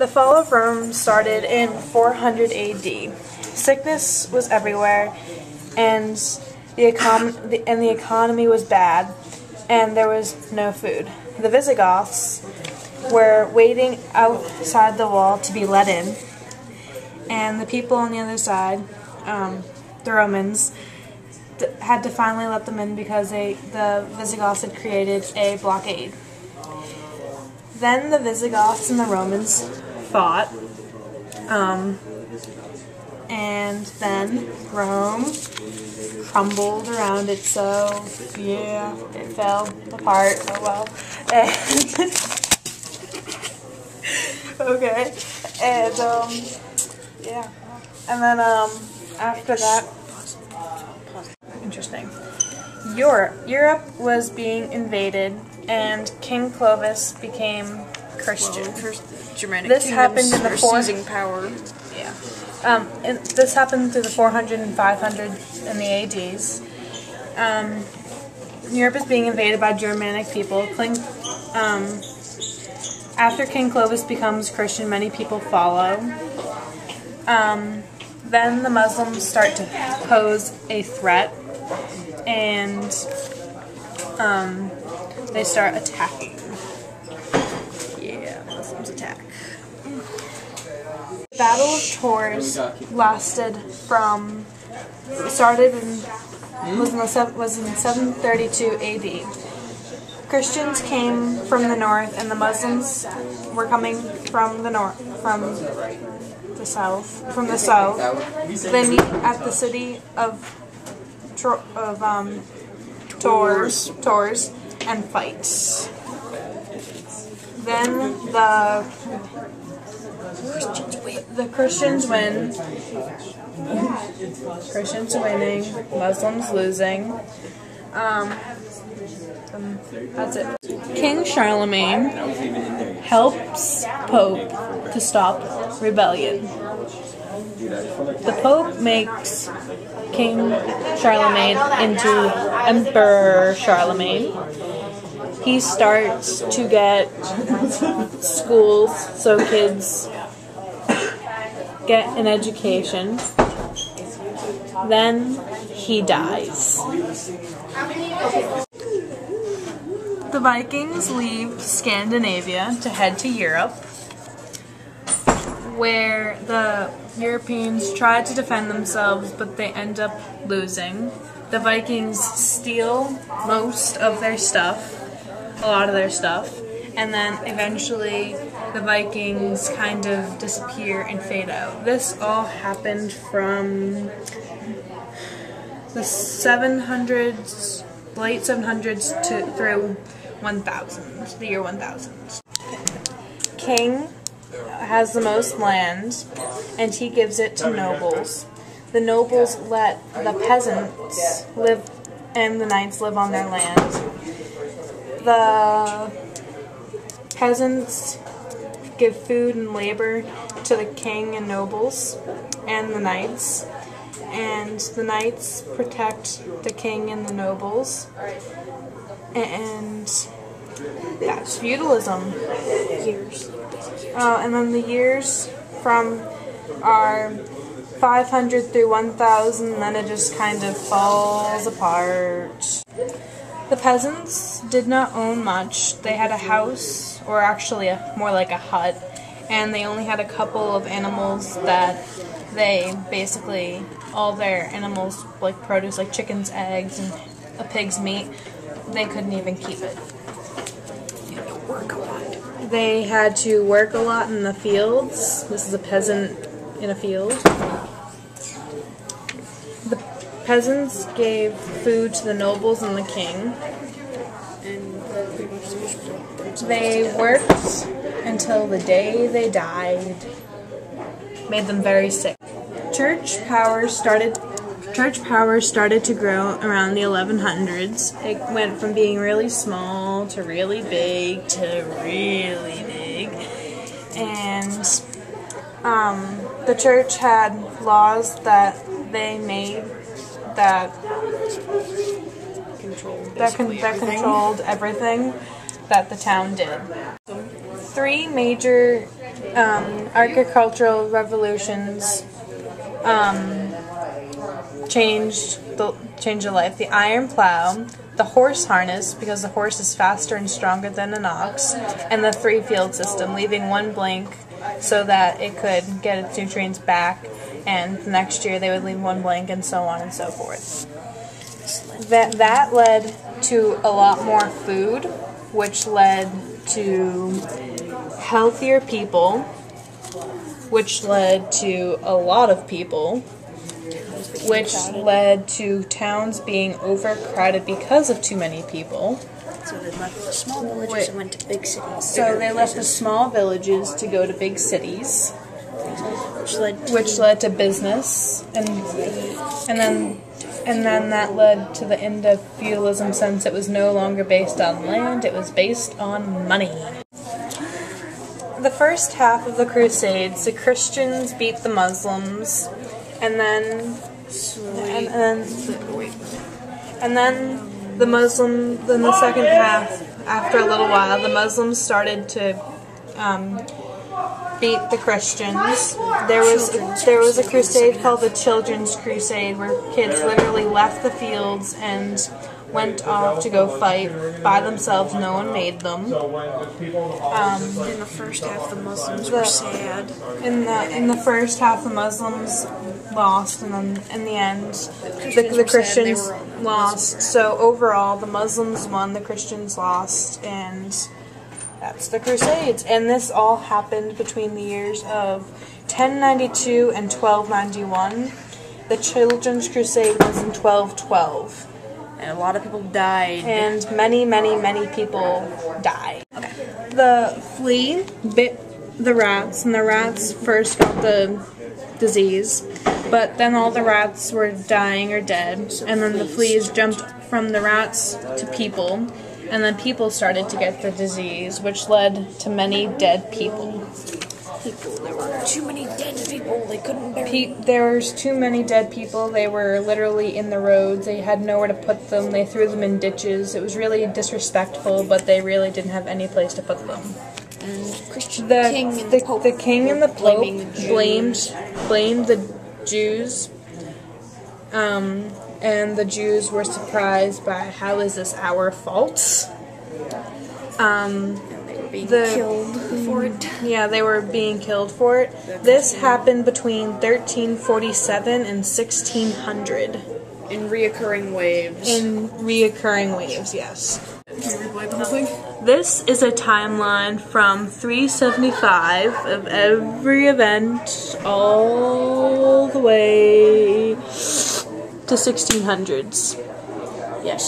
The fall of Rome started in 400 AD. Sickness was everywhere, and the economy was bad, and there was no food. The Visigoths were waiting outside the wall to be let in, and the people on the other side, the Romans, had to finally let them in because the Visigoths had created a blockade. Then the Visigoths and the Romans fought, and then Rome crumbled around it, so yeah, it fell apart. Oh well. And okay, and yeah, and then after that, interesting. Europe was being invaded, and King Clovis became Christian. This happened in the seizing power. Yeah. And this happened through the 400 and 500 in the ADs. Europe is being invaded by Germanic people. After King Clovis becomes Christian, many people follow. Then the Muslims start to pose a threat, and they start attacking. Yeah, Muslims attack. The Battle of Tours was in 732 AD. Christians came from the north, and the Muslims were coming from the south. They meet at the city of Tours and fight. Then the Christians win. Christians winning, Muslims losing. That's it. King Charlemagne helps Pope to stop rebellion. The Pope makes King Charlemagne into Emperor Charlemagne. He starts to get schools so kids get an education. Then he dies. The Vikings leave Scandinavia to head to Europe, where the Europeans try to defend themselves, but they end up losing. The Vikings steal most of their stuff, a lot of their stuff, and then eventually the Vikings kind of disappear and fade out. This all happened from the 700s, late 700s through 1000, the year 1000. King has the most land, and he gives it to nobles. The nobles let the peasants live, and the knights live on their land. The peasants give food and labor to the king and nobles and the knights protect the king and the nobles, and that's feudalism. And then the years from are 500 through 1000, and then it just kind of falls apart. The peasants did not own much. They had a house, or actually more like a hut, and they only had a couple of animals that they basically, all their animals, like produce, like chickens, eggs, and a pig's meat, they couldn't even keep it. You had to work a lot. They had to work a lot in the fields. This is a peasant in a field. The peasants gave food to the nobles and the king. They worked until the day they died. Made them very sick. Church power started to grow around the 1100s. It went from being really small to really big to really big. And the church had laws that they made that controlled everything that the town did. Three major agricultural revolutions changed the life. The iron plow, the horse harness, because the horse is faster and stronger than an ox, and the three-field system, leaving one blank so that it could get its nutrients back, and the next year they would leave one blank, and so on and so forth. That led to a lot more food, which led to healthier people, which led to a lot of people, which led to towns being overcrowded because of too many people. So they left the small villages and went to big cities. So they left the small villages to go to big cities, which led to business, and then that led to the end of feudalism, since it was no longer based on land, it was based on money. The first half of the Crusades, the Christians beat the Muslims, and then the second half, after a little while, the Muslims started to beat the Christians. There was a crusade called the Children's Crusade, where kids literally left the fields and went off to go fight by themselves. No one made them. In the first half, the Muslims were sad. In the first half, the Muslims lost, and then in the end, the Christians lost. So overall, the Muslims won, the Christians lost, and that's the Crusades. And this all happened between the years of 1092 and 1291. The Children's Crusade was in 1212. And a lot of people died. And many, many, many people died. Okay. The flea bit the rats, and the rats first got the disease, but then all the rats were dying or dead, and then the fleas jumped from the rats to people, and then people started to get the disease, which led to many dead people. There were too many dead people. They couldn't bury. There was too many dead people. They were literally in the roads. They had nowhere to put them. They threw them in ditches. It was really disrespectful, but they really didn't have any place to put them. And the king and the Pope blamed the Jews. And the Jews were surprised by, how is this our fault? Being killed for it. Yeah, they were being killed for it. This happened between 1347 and 1600. In reoccurring waves. Yes. Can you replay the whole thing? This is a timeline from 375 of every event all the way to 1600s. Yes.